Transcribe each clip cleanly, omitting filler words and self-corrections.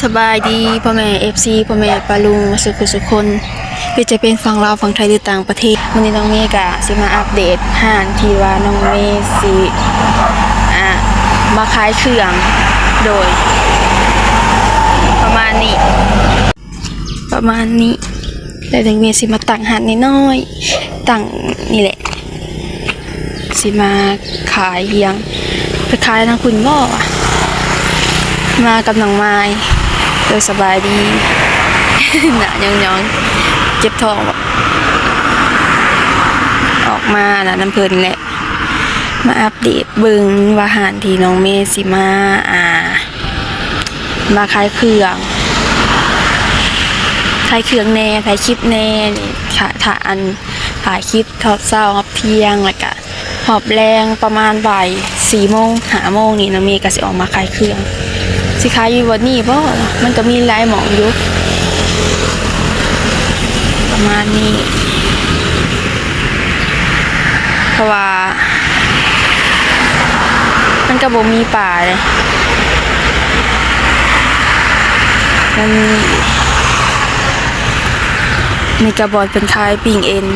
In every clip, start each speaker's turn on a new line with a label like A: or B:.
A: สบายดีพ่อแม่FCพ่อแม่ปาลุงสุขคนก็จะเป็นฝั่งลาวฝั่งไทยหรือต่างประเทศวันนี้น้องเมย์ก็สิมาอัปเดตห้างที่ว่าน้องเมย์สิมาขายเครื่องโดยประมาณนี้แต่น้องเมย์สิมาตั้งห้างน้อยๆตั้งนี่แหละสิมาขายเฮียงไปขายทางคุณบ่มากับน้องไม้โดยสบายดี หน้ายองๆเจ็บท้องออกมาน้ำเพลินแหละมาอัปเดตเบิ่งว่าหารที่น้องเมสิมาขายเครื่องแน่ถ่ายคลิปแน่นี่ถ่ายคลิปทอดเช้าครับเที่ยงแล้วก็หอบแรงประมาณบ่าย4 โมง5 โมงนี่น้องเมก็สิออกมาขายเครื่องสิขายอยู่วันนี้เพราะมันก็มีหลายหม่องอยู่ประมาณนี้เพราะว่ามันก็บ่มีป่าเลยมันมีกระบอกเป็นขายปิ่งเอ็น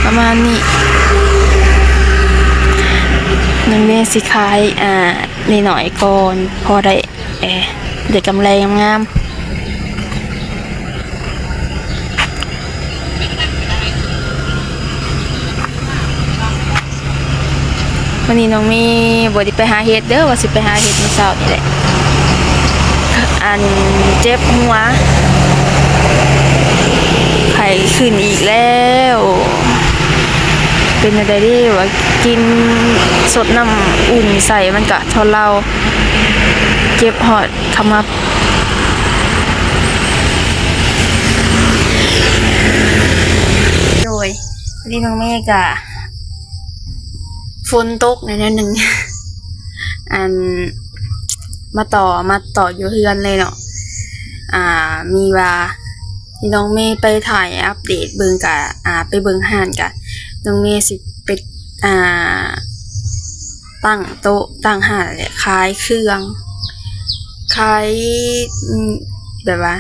A: ประมาณนี้น้องเมสิขายนิดหน่อยก่อนพอได้เด็กกำไรงามวันนี้น้องมีบ่ได้ไปหาเห็ดเด้อว่าสิไปหาเห็ดมื้อเช้านี่แหละเจ็บหัวไข้ขึ้นอีกแล้วเป็นอะไรที่ว่ากินสดน้ำอุ่นใส่มันก็ทนเราเจ็บหอดขมับโดยวันนี้น้องเมฆอะฝนตกในนั้นหนึ่งมาต่ออยู่เฮือนเลยเนาะมีว่าที่น้องเมย์ไปถ่ายอัปเดตเบิ่งกะไปเบิ่งห้านกะน้องเมย์สิไปตั้งโต๊ะตั้งห้านแหละขายเครื่องขายแบบว่า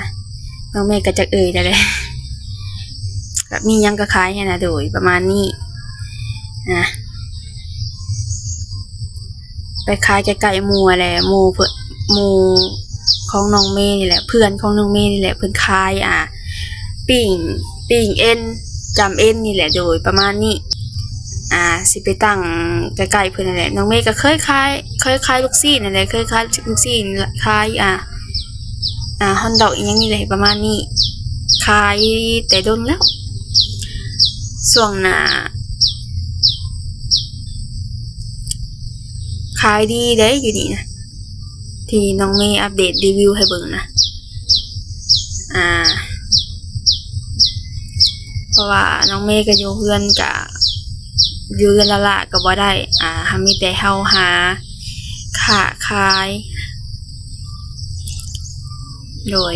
A: น้องเมย์ก็จะได้เลยแบบมียังก็ขายนะโดยประมาณนี้ไปขายไก่หมูอะไรหมูของน้องเมย์นี่แหละเพื่อนของน้องเมย์นี่แหละเพิ่นขายปิ่งเอ็นจำเอ็นนี่แหละโดยประมาณนี้สิไปตั้งใกล้ๆเพิ่นนั่นแหละน้องเมย์ก็เคยขายลูกซี่นั่นแหละเคยขายลูกซี่ขายฮอนดอกอีหยังนี่แหละประมาณนี้ขายแต่โดนแล้วช่วงหน้าขายดีเด้อยู่นี่นะที่น้องเมย์อัปเดตรีวิวให้เบิ่งนะเพราะว่าน้องเมย์ก็อยู่เฮือนละก็บ่ได้มีแต่เฮาหาค้าขายโดย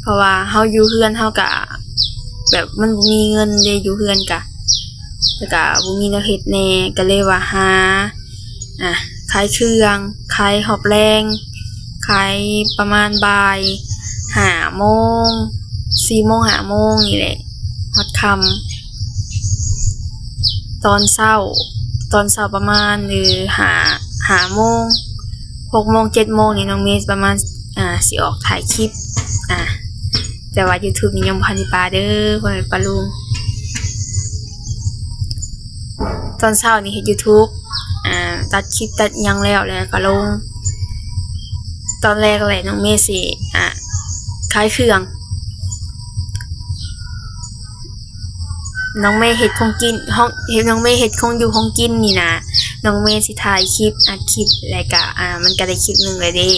A: เพราะว่าเฮาอยู่เฮือนเฮาก็แบบมันบ่มีเงินเด้อยู่เฮือนก็แล้วก็บ่มีแนวเฮ็ดแน่ก็เลยว่าหาขายเครื่องขายหอบแรงขายประมาณบ่าย5 โมง4 โมง5 โมงนี่แหละฮอดค่ำตอนเช้าประมาณ5 โมง6 โมง7 โมงนี่น้องเมย์ประมาณสิออกถ่ายคลิปแต่ว่า YouTube นี่ยังบ่ทันได้ปาเด้อพ่อแม่ปาลุงตอนเช้านี่เฮ็ด YouTubeตัดคลิปตัดยังแล้วก็ลงตอนแรกเลยน้องเมย์สิขายเครื่องน้องเมย์เฮ็ดของกินน้องเมย์เฮ็ดของอยู่ของกินนี่นะน้องเมย์สิถ่ายคลิปอัดคลิปแล้วก็มันก็ได้คลิปนึงเลยเด้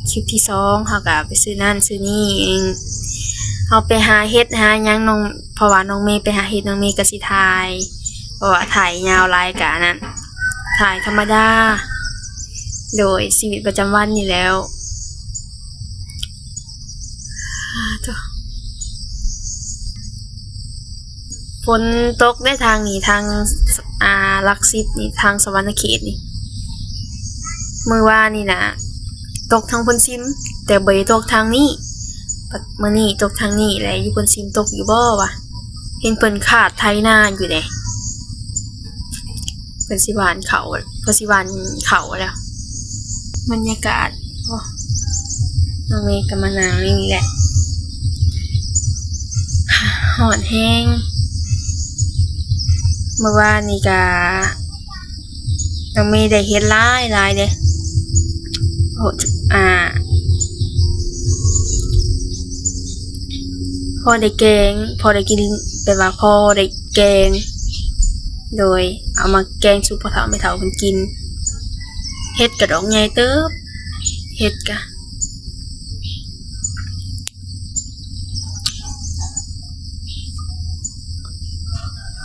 A: คลิปที่2เฮาก็ไปซื้อนั่นซื้อนี่เฮาไปหาเฮ็ดหาหยังเพราะว่าน้องเมย์ไปหาเฮ็ดน้องเมย์ก็สิถ่ายเพราะว่าถ่ายยาวหลายกะนั้นถ่ายธรรมดาโดยชีวิตประจำวันนี่แล้วฝนตกได้ทางนี้ทางลักซิปนี่ทางสวรรณเขตนี่ มื้อวานนี่นะตกทางเพิ่นซิมแต่บ่ได้ตกทางนี้มื้อนี้ตกทางนี้แหละอยู่เพิ่นซิมตกอยู่บ่วะเห็นเพิ่นคาดไถนาอยู่เด้เพิ่นสิหว่านเขาแล้วบรรยากาศโอ้น้องเมย์ก็มานั่งนี่แหละร้อนแฮงเมื่อวานนี่ก็น้องเมย์ได้เฮ็ดหลายเด้โหพอได้แกงพอได้กินแปลว่าพอได้แกงโดยเอามาแกงซุปพ่อเฒ่าแม่เฒ่าเพิ่นกินเฮ็ดกระดอกใหญ่เติบเฮ็ดกะ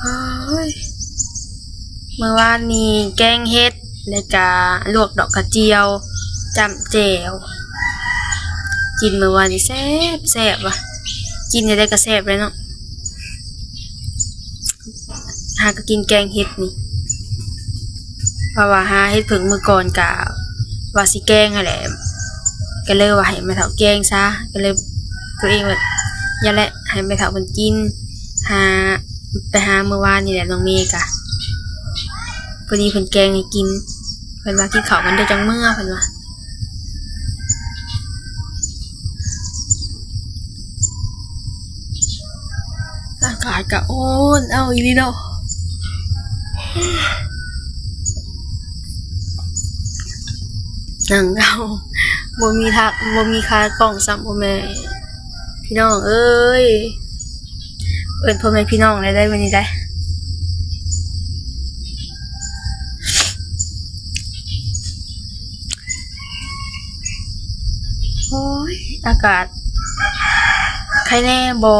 A: เฮ้ยเมื่อวานนี้แกงเฮ็ดแล้วก็ลวกดอกกระเจียวจ้ำแจ่วกินเมื่อวานนี้แซ่บว่ะกินได้ก็แซ่บเลยเนาะหาก็กินแกงเฮ็ดนี่เพราะว่าหาเฮ็ดเพิ่งมื้อก่อนกะว่าสิแกงนั่นแหละก็เลยว่าให้แม่เฒ่าแกงซะก็เลยตัวเองว่าอย่าแหละให้แม่เฒ่าเพิ่นกินไปหาเมื่อวานนี่แหละน้องเมย์กะพอดีเพิ่นแกงให้กินเพิ่นว่ากินข้าวกันได้จังมื้อเพิ่นว่าอากาศก็โอนเอาอีหลีเนาะนั่งเอาบ่มีคากล้องซ้ำพ่อแม่พี่น้องเอ้ยเอิ้นพ่อแม่พี่น้องได้วันนี้ได้โอ้ยอากาศใครแน่บ่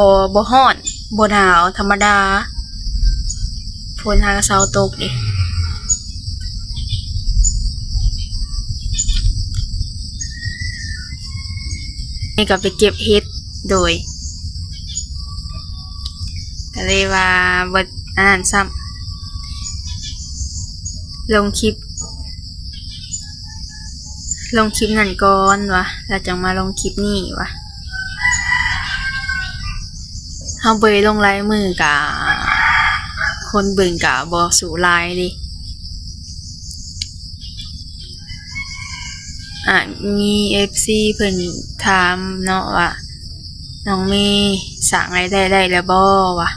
A: ร้อนบ่หนาวธรรมดาฝนหากะเซาตกดินี่ก็ไปเก็บเห็ดโดยก็เลยว่าบ่อ่านซ้ำลงคลิปนั่นก่อนวะแล้วจังมาลงคลิปนี้วะเฮาบ่ได้ลงลายมือกะคนเบิ่งกะบ่สู้ลายดิมี FC เพิ่นถามเนาะว่าน้องเมย์สร้างรายได้ได้แล้วบ่วะ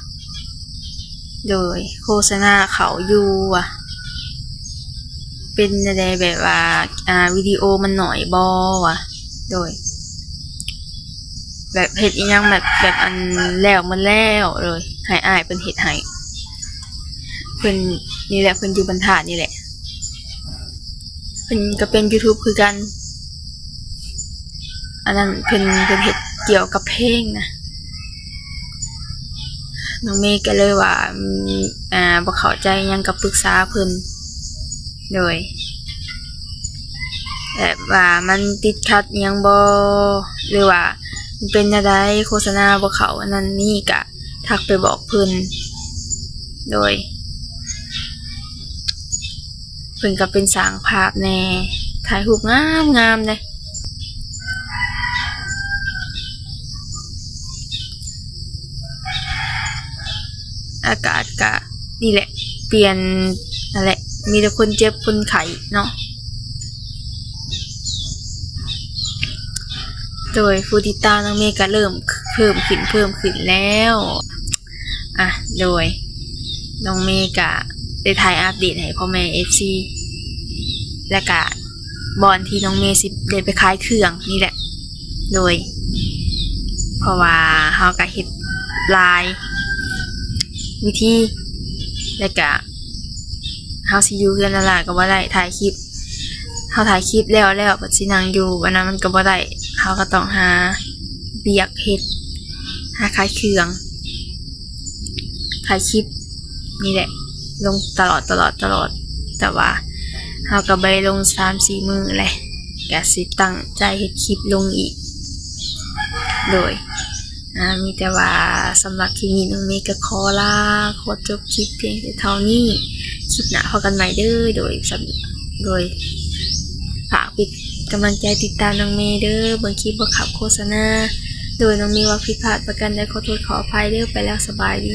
A: โดยโฆษณาเขาอยู่วะเป็นอะไรแบบว่าวิดีโอมันหน่อยบ่วะโดยแบบเฮ็ดอีหยังแบบอันแล้วมันแล้วเลยให้อ้ายเพิ่นเฮ็ดให้เพิ่นนี่แหละเพิ่นอยู่บรรทัดนี่แหละเพิ่นก็เป็น YouTube คือกันอันนั้นเพิ่นเฮ็ดเกี่ยวกับเพลงนะน้องเมย์ก็เลยว่าบ่เข้าใจหยังก็ปรึกษาเพิ่นโดยแบบว่ามันติดขัดหยังบ่หรือว่ามันเป็นจังได๋โฆษณาบ่เข้าอันนั้นนี่ก็ทักไปบอกเพิ่นโดยเพิ่นก็เป็นสร้างภาพแน่ถ่ายรูปงามๆเด้อากาศก็นี่แหละเปลี่ยนนั่นแหละมีแต่คนเจ็บคนไข้เนาะโดยผู้ติดตามน้องเมย์ก็เริ่มเพิ่มขึ้นแล้วโดยน้องเมย์ก็ได้ถ่ายอัปเดตให้พ่อแม่ FC และก็บอนที่น้องเมย์สิได้ไปขายเครื่องนี่แหละโดยเพราะว่าเฮาก็เฮ็ดหลายวิธีแล้วก็เฮาสิอยู่เรือนนั่นล่ะก็บ่ได้ถ่ายคลิปเฮาถ่ายคลิปแล้วก็สินั่งอยู่วันนั้นมันก็บ่ได้เฮาก็ต้องหาเบียกเฮ็ดหาขายเครื่องถ่ายคลิปนี่แหละลงตลอดแต่ว่าเฮาก็บ่ได้ลง 3-4 มื้อแหละก็สิตั้งใจเฮ็ดคลิปลงอีกโดยมีแต่ว่าสำหรับคลิปนี้น้องเมย์ก็ขอจบคลิปเพียงแต่เท่านี้คลิปหน้าพบกันใหม่เด้อโดย ฝากปิดกำลังใจติดตามน้องเมย์เด้อเบิ่งคลิปบ่ขับโฆษณาโดยน้องเมย์ว่าผิดพลาดประกันใดขอโทษขออภัยเด้อไปแล้วสบายดี